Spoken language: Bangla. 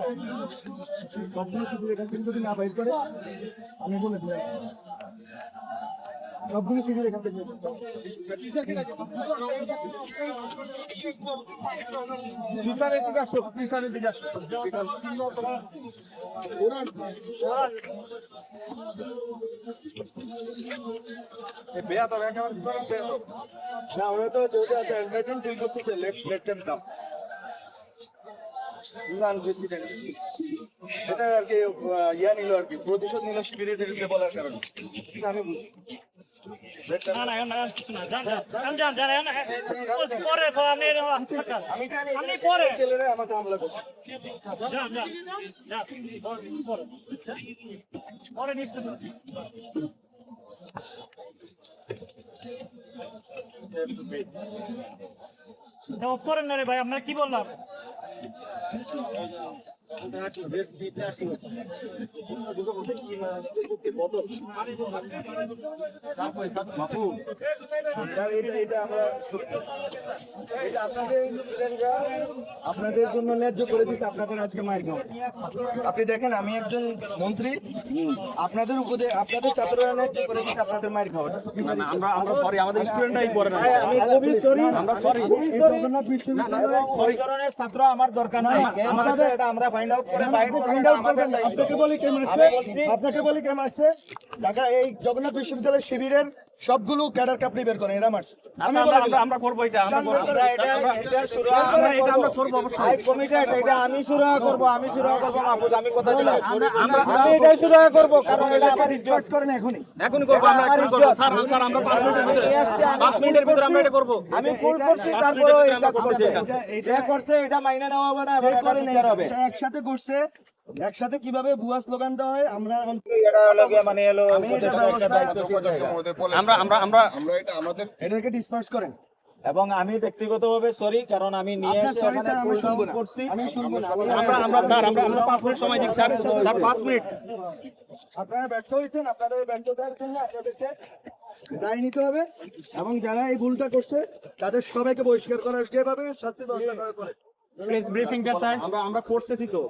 সবগুলো শিবির এখান থেকে যদি না বাইর করে আমি বলে দিই সবগুলো শিবির এখান থেকে না ওরা তো যেটা অ্যাডভার্টাইজ দুই করতেছে লেট দেম কাম এটা আর কি ইয়া নিল আর কি প্রতিশোধ নিল শিবিরের বিরুদ্ধে বলার কারণে আমি ছেলেরা আমাকে হামলা করছে করেন না রে ভাই, আপনার কি বললাম? আপনাদের জন্য ন্যায্য করে দিতে আপনাদের আজকে মায়ের গাও আপনি দেখেন আমি একজন মন্ত্রী আপনাদের আপনাদের ছাত্ররা ন্যায্য করে দিতে আপনাদের মায়ের খাওয়াটা আমরা সরি আমাদের স্টুডেন্টরাই পড়ে না আমি খুবই সরি আমরা সরি জগন্নাথ বিশ্ববিদ্যালয়ের সরি ধরনের ছাত্র আমার দরকার নাই এটা আমরা ফাইন্ড আউট করে আপনাকে বলি কে মারছে ঢাকা এই জগন্নাথ বিশ্ববিদ্যালয়ের শিবিরের সবগুলো ক্যাডার কাপড়ি বের করেন এরা মারছে আমরা করব এটা এটা শুরু আমরা করব অবশ্যই এটা আমি শুরু করব মাহফুজ আমি কথা দিলাম আমি এটা শুরু করব কারণ এটা আমার রিকোয়েস্ট করেন এখনই করব আমরা এখনই করব স্যার আমরা 5 মিনিটের ভিতরে আমরা এটা করব আমি ফুল করছি তারপরে এটা করছে এটা করছে এটা মাইনা নেওয়া হবে না এটা করে নেই এটা একসাথে করছে একসাথে কিভাবে ভুয়া স্লোগান দেওয়া হয় আমরা এটা লাগে মানে হলো আমরা এটা আমাদের এটাকে ডিসপার্স করেন এবং আমি ব্যক্তিগতভাবে সরি কারণ আমি নিয়ে এসে এখানে পরিশ্রম করছি আমি শুনবো না আমরা স্যার আমরা 5 মিনিট সময় দিই স্যার 5 মিনিট আপনারা ব্যর্থ হয়েছেন আপনাদের ব্যর্থতার জন্য আপনাদেরকে দায় নিতে হবে এবং যারা এই ভুলটা করছে তাদের সবাইকে বহিষ্কার করার যেভাবে শাস্তি ব্যবস্থা করা করে প্লিজ ব্রিফিংটা স্যার আমরা করতেছি তো